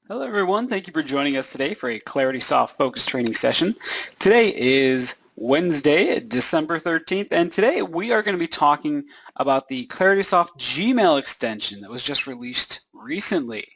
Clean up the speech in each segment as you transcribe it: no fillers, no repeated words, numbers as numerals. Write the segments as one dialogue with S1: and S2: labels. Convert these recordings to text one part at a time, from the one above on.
S1: Hello everyone, thank you for joining us today for a ClaritySoft focus training session. Today is Wednesday, December 13th, and today we are going to be talking about the ClaritySoft Gmail extension that was just released recently.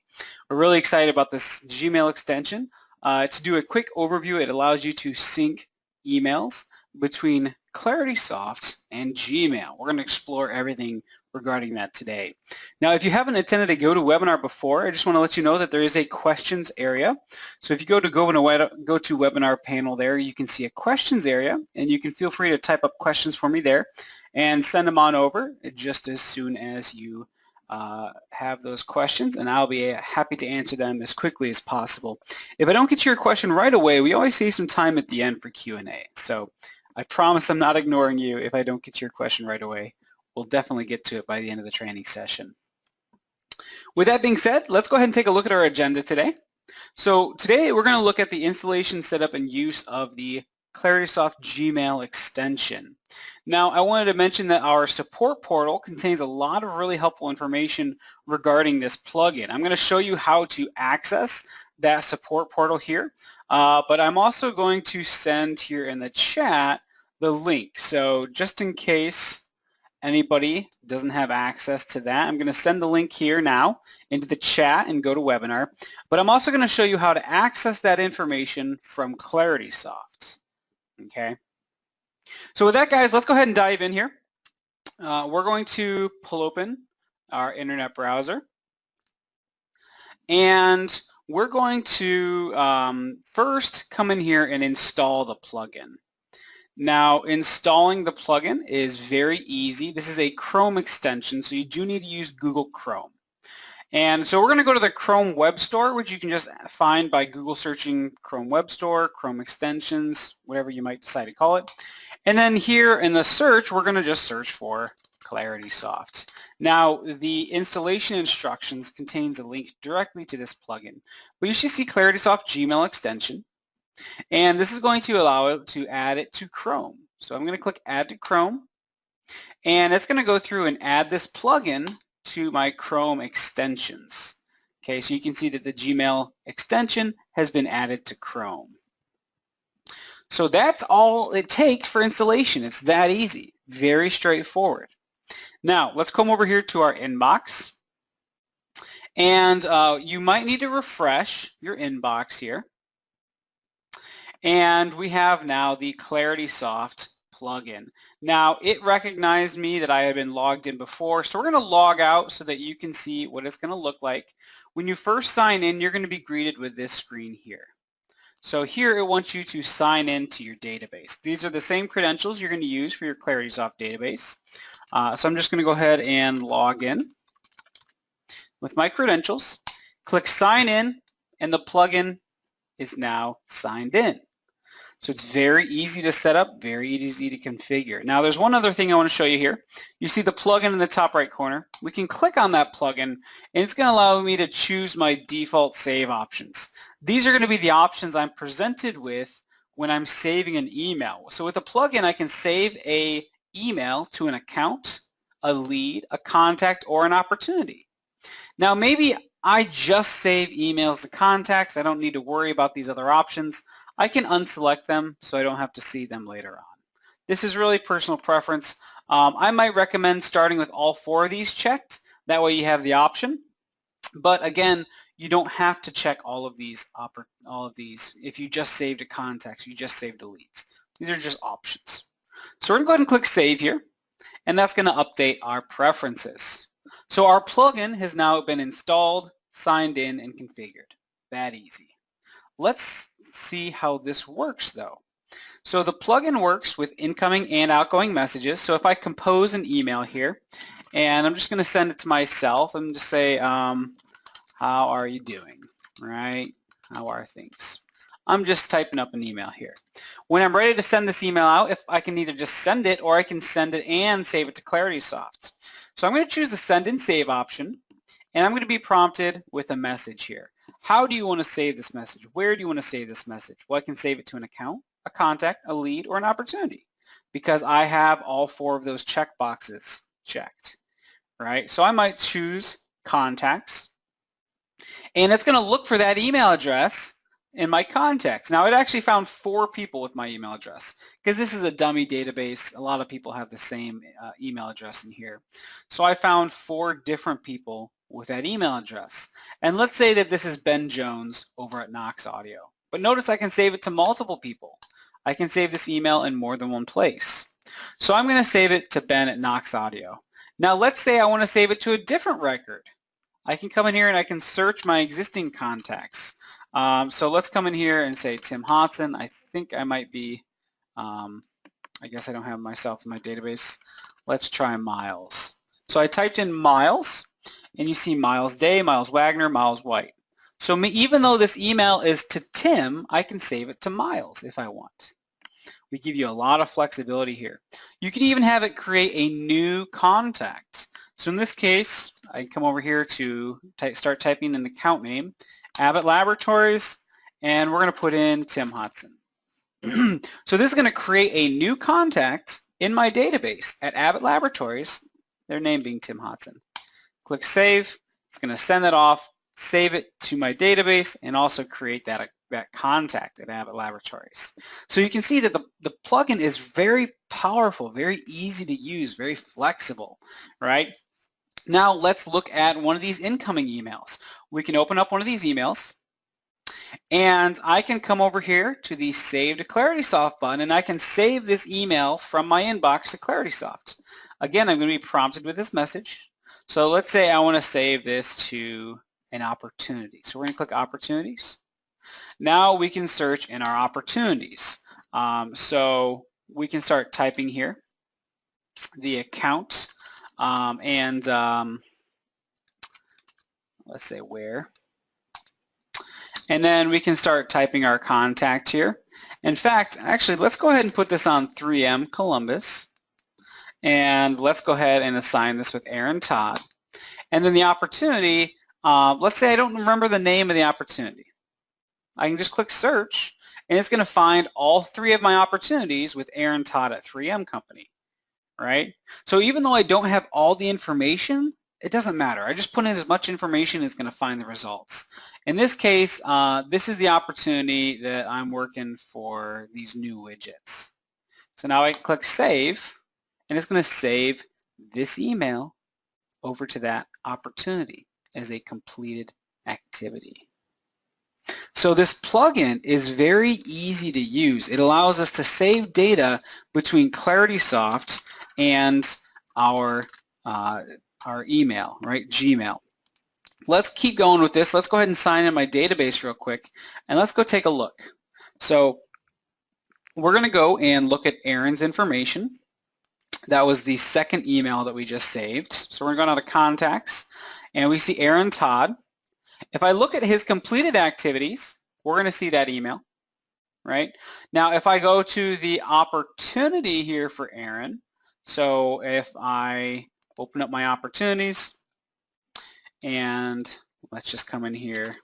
S1: We're really excited about this Gmail extension. To do a quick overview, it allows you to sync emails between ClaritySoft and Gmail. We're going to explore everything regarding that today. Now, if you haven't attended a GoToWebinar before, I just want to let you know that there is a questions area. So if you go to GoToWebinar panel there, you can see a questions area, and you can feel free to type up questions for me there and send them on over just as soon as you have those questions, and I'll be happy to answer them as quickly as possible. If I don't get to your question right away, we always save some time at the end for Q&A. So I promise I'm not ignoring you if I don't get to your question right away. We'll definitely get to it by the end of the training session. With that being said, let's go ahead and take a look at our agenda today. So today we're going to look at the installation, setup, and use of the ClaritySoft Gmail extension. Now, I wanted to mention that our support portal contains a lot of really helpful information regarding this plugin. I'm going to show you how to access that support portal here, but I'm also going to send here in the chat the link. So just in case anybody doesn't have access to that, I'm going to send the link here now into the chat and GoToWebinar, but I'm also going to show you how to access that information from ClaritySoft. Okay. So with that, guys, let's go ahead and dive in here. We're going to pull open our internet browser, and we're going to first come in here and install the plugin. Now, installing the plugin is very easy. This is a Chrome extension, so you do need to use Google Chrome. And so we're going to go to the Chrome Web Store, which you can just find by Google searching Chrome Web Store, Chrome extensions, whatever you might decide to call it. And then here in the search, we're going to just search for ClaritySoft. Now, the installation instructions contains a link directly to this plugin. But you should see ClaritySoft Gmail extension. And this is going to allow it to add it to Chrome. So I'm going to click Add to Chrome. And it's going to go through and add this plugin to my Chrome extensions. Okay, so you can see that the Gmail extension has been added to Chrome. So that's all it takes for installation. It's that easy. Very straightforward. Now, let's come over here to our inbox. And you might need to refresh your inbox here. And we have now the ClaritySoft plugin. Now, it recognized me that I had been logged in before, so we're going to log out so that you can see what it's going to look like. When you first sign in, you're going to be greeted with this screen here. So here it wants you to sign in to your database. These are the same credentials you're going to use for your ClaritySoft database. So I'm just going to go ahead and log in with my credentials. Click sign in, and the plugin is now signed in. So it's very easy to set up, very easy to configure. Now there's one other thing I want to show you here. You see the plugin in the top right corner. We can click on that plugin, and it's going to allow me to choose my default save options. These are going to be the options I'm presented with when I'm saving an email. So with a plugin, I can save an email to an account, a lead, a contact, or an opportunity. Now maybe I just save emails to contacts. I don't need to worry about these other options. I can unselect them so I don't have to see them later on. This is really personal preference. I might recommend starting with all 4 of these checked. That way you have the option. But again, you don't have to check all of these if you just saved a contacts, you just saved a leads. These are just options. So we're going to go ahead and click Save here, and that's going to update our preferences. So our plugin has now been installed, signed in, and configured. That easy. Let's see how this works though. So the plugin works with incoming and outgoing messages. So if I compose an email here, and I'm just going to send it to myself and just say, how are you doing, right? How are things? I'm just typing up an email here. When I'm ready to send this email out, if I can either just send it or I can send it and save it to ClaritySoft. So I'm going to choose the send and save option, and I'm going to be prompted with a message here. How do you want to save this message? Where do you want to save this message? Well, I can save it to an account, a contact, a lead, or an opportunity because I have all 4 of those check boxes checked, right? So I might choose contacts, And it's going to look for that email address in my contacts. Now, it actually found 4 people with my email address because this is a dummy database. A lot of people have the same email address in here. So I found 4 different people with that email address. And let's say that this is Ben Jones over at Knox Audio. But notice I can save it to multiple people. I can save this email in more than one place. So I'm going to save it to Ben at Knox Audio. Now let's say I want to save it to a different record. I can come in here and I can search my existing contacts. So let's come in here and say Tim Hodson. I think I might be, I guess I don't have myself in my database. Let's try Miles. So I typed in Miles, and you see Miles Day, Miles Wagner, Miles White. So even though this email is to Tim, I can save it to Miles if I want. We give you a lot of flexibility here. You can even have it create a new contact. So in this case, I come over here to start typing an account name, Abbott Laboratories, and we're going to put in Tim Hodson. So this is going to create a new contact in my database at Abbott Laboratories, their name being Tim Hodson. Click Save. It's going to send that off, save it to my database, and also create that contact at Abbott Laboratories. So you can see that the plugin is very powerful, very easy to use, very flexible, right? Now let's look at one of these incoming emails. We can open up one of these emails, and I can come over here to the Save to ClaritySoft button, and I can save this email from my inbox to ClaritySoft. Again, I'm going to be prompted with this message. So let's say I want to save this to an opportunity. So we're going to click Opportunities. Now we can search in our opportunities. So we can start typing here the account and let's say where. And then we can start typing our contact here. In fact, actually, let's go ahead and put this on 3M Columbus. And let's go ahead and assign this with Aaron Todd. And then the opportunity, let's say I don't remember the name of the opportunity. I can just click search, and it's going to find all 3 of my opportunities with Aaron Todd at 3M Company, right? So even though I don't have all the information, it doesn't matter. I just put in as much information as going to find the results. In this case, this is the opportunity that I'm working for these new widgets. So now I click Save, and it's going to save this email over to that opportunity as a completed activity. So this plugin is very easy to use. It allows us to save data between ClaritySoft and our email, right, Gmail. Let's keep going with this. Let's go ahead and sign in my database real quick, and let's go take a look. So we're going to go and look at Aaron's information. That was the second email that we just saved. So we're going to go down to Contacts, and we see Aaron Todd. If I look at his completed activities, we're going to see that email, right? Now, if I go to the opportunity here for Aaron, so if I open up my opportunities, and let's just come in here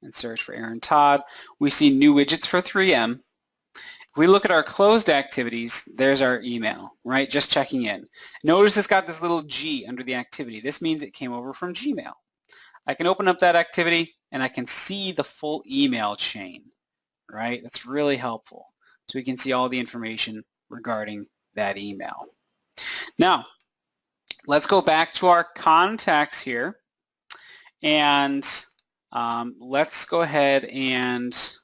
S1: and search for Aaron Todd, we see new widgets for 3M. If we look at our closed activities, there's our email, right? Just checking in. Notice it's got this little G under the activity. This means it came over from Gmail. I can open up that activity and I can see the full email chain, right? That's really helpful. So we can see all the information regarding that email. Now, let's go back to our contacts here, and let's go ahead and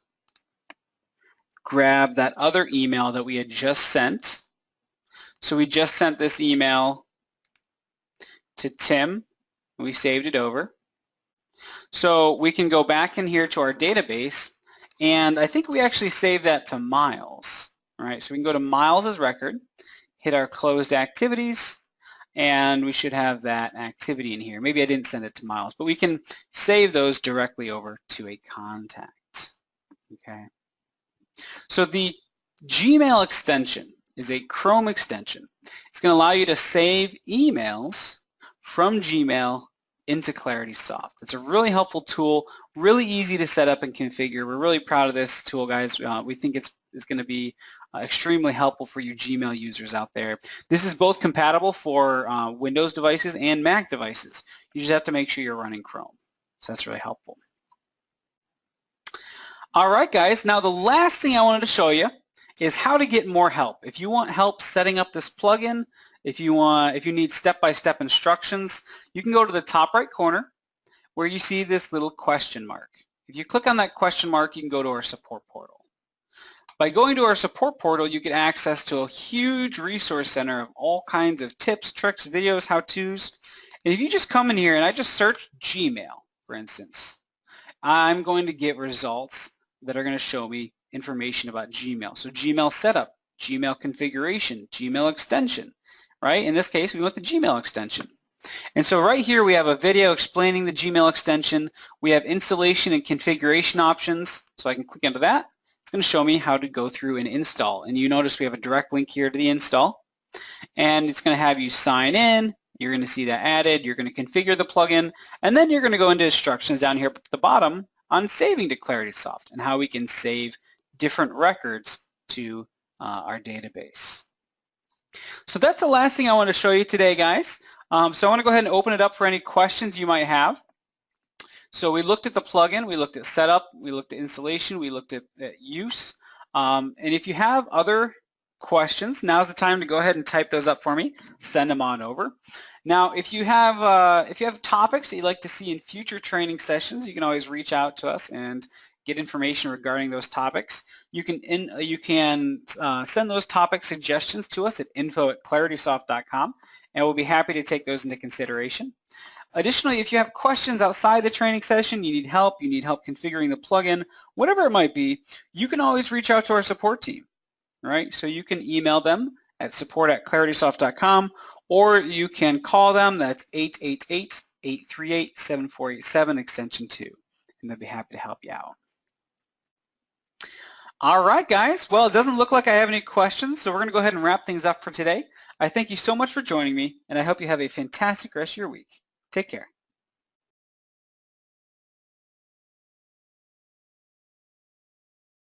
S1: grab that other email that we had just sent. So we just sent this email to Tim, and we saved it over. So we can go back in here to our database, and I think we actually saved that to Miles. All right, so we can go to Miles's record, hit our closed activities, and we should have that activity in here. Maybe I didn't send it to Miles, but we can save those directly over to a contact. Okay. So the Gmail extension is a Chrome extension. It's going to allow you to save emails from Gmail into Claritysoft. It's a really helpful tool, really easy to set up and configure. We're really proud of this tool, guys. We think it's going to be extremely helpful for you Gmail users out there. This is both compatible for Windows devices and Mac devices. You just have to make sure you're running Chrome. So that's really helpful. All right, guys. Now the last thing I wanted to show you is how to get more help. If you want help setting up this plugin, if you need step-by-step instructions, you can go to the top right corner where you see this little question mark. If you click on that question mark, you can go to our support portal. By going to our support portal, you get access to a huge resource center of all kinds of tips, tricks, videos, how-tos. And if you just come in here and I just search Gmail, for instance, I'm going to get results that are going to show me information about Gmail. So Gmail setup, Gmail configuration, Gmail extension, right? In this case, we want the Gmail extension. And so right here we have a video explaining the Gmail extension. We have installation and configuration options, so I can click into that. It's going to show me how to go through and install. And you notice we have a direct link here to the install. And it's going to have you sign in. You're going to see that added. You're going to configure the plugin. And then you're going to go into instructions down here at the bottom on saving to Claritysoft and how we can save different records to our database. So that's the last thing I want to show you today, guys. So I want to go ahead and open it up for any questions you might have. So we looked at the plugin, we looked at setup, we looked at installation, we looked at use. And if you have other questions, now's the time to go ahead and type those up for me. Send them on over. Now, if you have topics that you'd like to see in future training sessions, you can always reach out to us and get information regarding those topics. You can send those topic suggestions to us at info@claritysoft.com, and we'll be happy to take those into consideration. Additionally, if you have questions outside the training session, you need help configuring the plugin, whatever it might be, you can always reach out to our support team, right? So you can email them at support@claritysoft.com, or you can call them. That's 888-838-7487, extension 2, and they'll be happy to help you out. All right, guys. Well, it doesn't look like I have any questions, so we're going to go ahead and wrap things up for today. I thank you so much for joining me, and I hope you have a fantastic rest of your week. Take care.